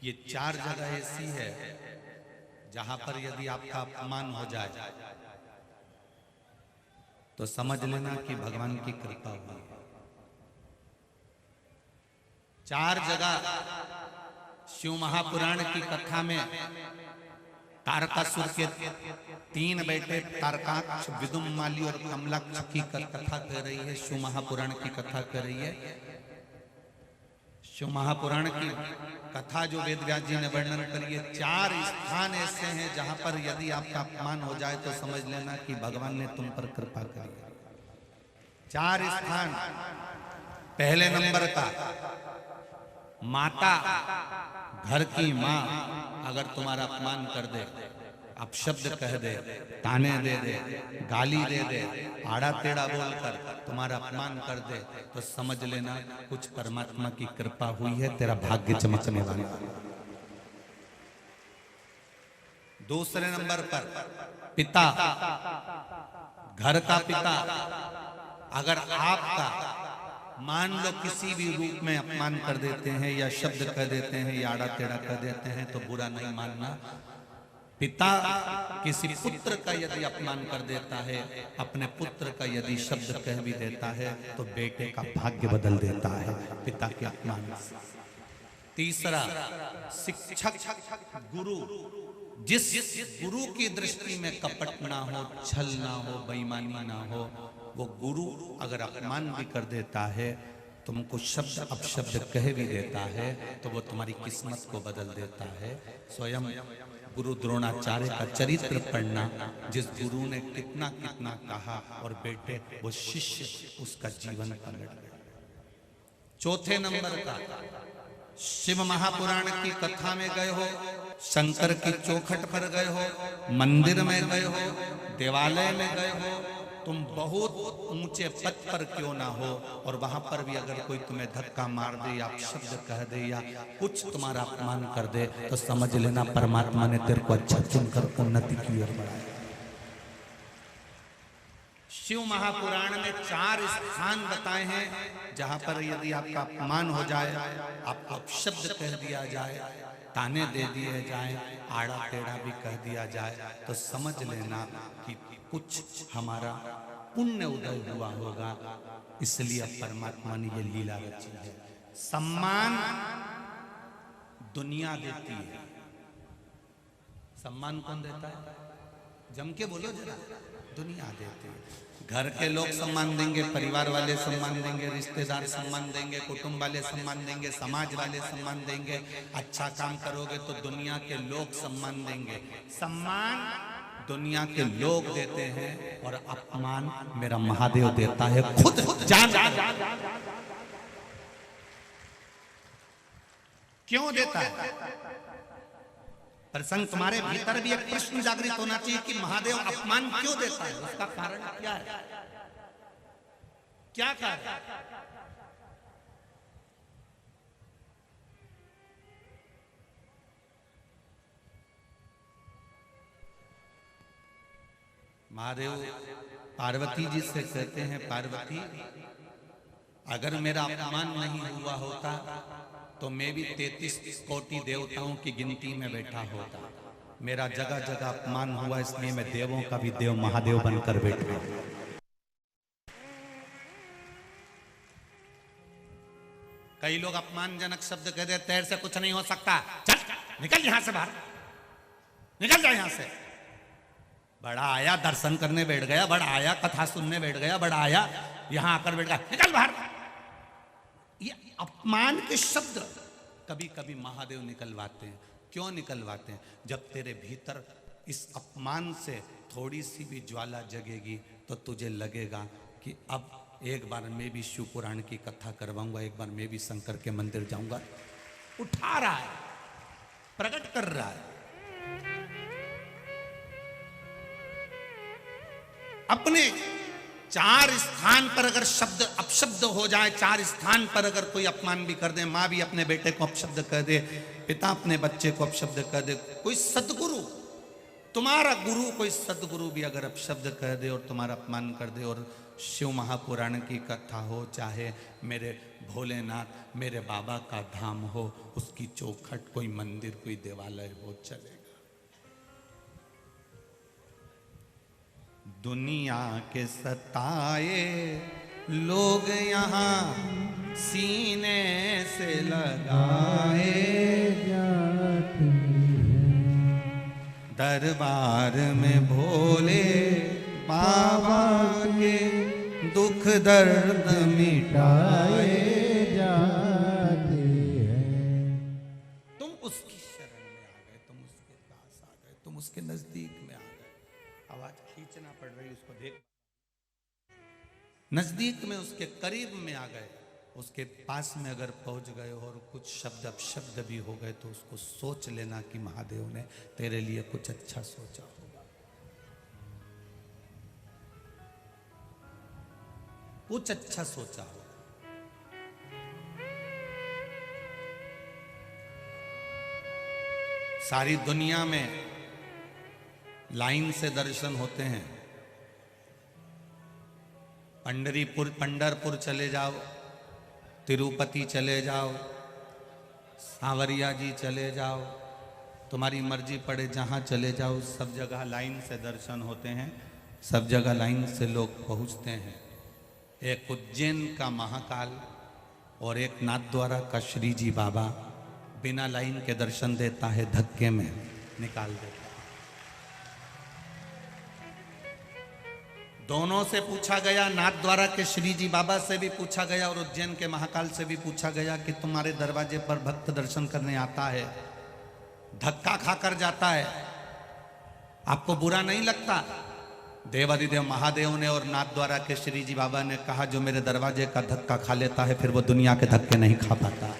ये चार जगह ऐसी है जहां पर यदि आपका अपमान हो जाए तो समझ लेना कि भगवान की कृपा हुई है। चार जगह शिव महापुराण की कथा में तारकासुर के तीन बेटे तारकाक्ष, विदुम्माली और कमलाक्ष की कथा कह रही है। शिव महापुराण की कथा कह रही है। शिव महापुराण की कथा जो वेद व्यास जी ने वर्णन करी है, चार स्थान ऐसे हैं जहां पर यदि आपका अपमान हो जाए तो समझ लेना कि भगवान ने तुम पर कृपा करी है। चार स्थान। पहले नंबर का, माता, घर की माँ अगर तुम्हारा अपमान कर दे, अपशब्द कह दे, ताने दे दे, गाली दे दे, आड़ा टेढ़ा बोलकर तुम्हारा अपमान कर दे तो समझ लेना कुछ परमात्मा की कृपा हुई है, तेरा भाग्य चमकने वाला। दूसरे नंबर पर पिता, घर का पिता अगर आपका मान लो किसी भी रूप में अपमान कर देते हैं या शब्द कह देते हैं या आड़ा टेढ़ा कह देते हैं तो बुरा नहीं मानना। पिता किसी पुत्र का यदि अपमान कर देता है, अपने पुत्र का यदि शब्द कह भी देता है तो बेटे का भाग्य बदल देता है पिता के अपमान से। तीसरा, शिक्षक, गुरु। जिस गुरु की दृष्टि में कपट ना हो, छल ना हो, बेईमानी ना हो, वो गुरु अगर अपमान भी कर देता है, तुमको शब्द अपशब्द कह भी देता है तो वो तुम्हारी किस्मत को बदल देता है। स्वयं गुरु द्रोणाचार्य का चरित्र पढ़ना, जिस गुरु ने कितना कितना कहा और बेटे वो शिष्य उसका जीवन पलट गया। चौथे नंबर का, शिव महापुराण की कथा में गए हो, शंकर की चौखट पर गए हो, मंदिर में गए हो, देवालय में गए हो, तुम बहुत ऊंचे पद पर क्यों ना हो और वहां पर भी अगर कोई तुम्हें धक्का मार दे या शब्द कह दे या कुछ तुम्हारा अपमान कर दे तो समझ लेना परमात्मा ने तेरे को अच्छा चुनकर उन्नति की ओर बढ़ाया। शिव महापुराण में चार स्थान बताए हैं जहां पर यदि आपका अपमान हो जाए, आपको अपशब्द कह दिया जाए, ताने दे दिए जाए, आड़ा टेढ़ा भी कह दिया जाए तो समझ लेना कि कुछ हमारा पुण्य उदय हुआ होगा, इसलिए परमात्मा ने ये लीला रची है। सम्मान दुनिया देती है। सम्मान कौन देता है? जम के बोलो जरा। दुनिया देती है। घर के लोग सम्मान देंगे, परिवार वाले सम्मान देंगे, रिश्तेदार सम्मान देंगे, कुटुंब वाले सम्मान देंगे, समाज वाले सम्मान देंगे। अच्छा काम करोगे तो दुनिया के लोग सम्मान देंगे। सम्मान दुनिया के लोग देते हैं और अपमान मेरा महादेव देता है खुद जान। क्यों देता है? प्रसंग तुम्हारे भीतर भी एक प्रश्न जागृत होना चाहिए कि महादेव अपमान क्यों देता है, उसका कारण क्या है? क्या कारण? महादेव पार्वती जी से कहते हैं, पार्वती अगर मेरा अपमान नहीं हुआ होता तो मैं भी 33 कोटि देवताओं की गिनती में बैठा होता। मेरा जगह जगह अपमान हुआ इसलिए मैं देवों का भी देव महादेव बनकर बैठा। कई लोग अपमानजनक शब्द कह देते, तेरे से कुछ नहीं हो सकता, चल निकल यहां से बाहर, निकल जा यहां से। बड़ा आया दर्शन करने बैठ गया, बड़ा आया कथा सुनने बैठ गया, बड़ा आया यहां आकर बैठ गया, निकल बाहर। ये अपमान के शब्द कभी कभी महादेव निकलवाते हैं। क्यों निकलवाते हैं? जब तेरे भीतर इस अपमान से थोड़ी सी भी ज्वाला जगेगी तो तुझे लगेगा कि अब एक बार मैं भी शिव पुराण की कथा करवाऊंगा, एक बार मैं भी शंकर के मंदिर जाऊंगा। उठा रहा है, प्रकट कर रहा है। अपने चार स्थान पर अगर शब्द अपशब्द हो जाए, चार स्थान पर अगर कोई अपमान भी कर दे, माँ भी अपने बेटे को अपशब्द कह दे, पिता अपने बच्चे को अपशब्द कह दे, कोई सदगुरु तुम्हारा गुरु कोई सदगुरु भी अगर अपशब्द कह दे और तुम्हारा अपमान कर दे, और शिव महापुराण की कथा हो, चाहे मेरे भोलेनाथ मेरे बाबा का धाम हो, उसकी चौखट कोई मंदिर कोई देवालय हो, चलेगा। दुनिया के सताए लोग यहाँ सीने से लगाए जाते हैं, दरबार में भोले बाबा के दुख दर्द मिटाए जाते हैं। तुम उसकी शरण में आ गए, तुम उसके पास आ गए, तुम उसके नजदीक में आ गए। आवाज खींचना पड़ रही, उसको देख, नजदीक में उसके करीब में आ गए। उसके पास में अगर पहुंच गए और कुछ शब्द अपशब्द भी हो गए तो उसको सोच लेना कि महादेव ने तेरे लिए कुछ अच्छा सोचा होगा, कुछ अच्छा सोचा होगा। सारी दुनिया में लाइन से दर्शन होते हैं। पंढरपुर चले जाओ, तिरुपति चले जाओ, सांवरिया जी चले जाओ, तुम्हारी मर्जी पड़े जहाँ चले जाओ, सब जगह लाइन से दर्शन होते हैं, सब जगह लाइन से लोग पहुँचते हैं। एक उज्जैन का महाकाल और एक नाथद्वारा का श्री जी बाबा बिना लाइन के दर्शन देता है, धक्के में निकाल देता है। दोनों से पूछा गया, नाथद्वारा के श्री जी बाबा से भी पूछा गया और उज्जैन के महाकाल से भी पूछा गया कि तुम्हारे दरवाजे पर भक्त दर्शन करने आता है, धक्का खाकर जाता है, आपको बुरा नहीं लगता? देवादिदेव महादेव ने और नाथद्वारा के श्री जी बाबा ने कहा, जो मेरे दरवाजे का धक्का खा लेता है फिर वो दुनिया के धक्के नहीं खा पाता।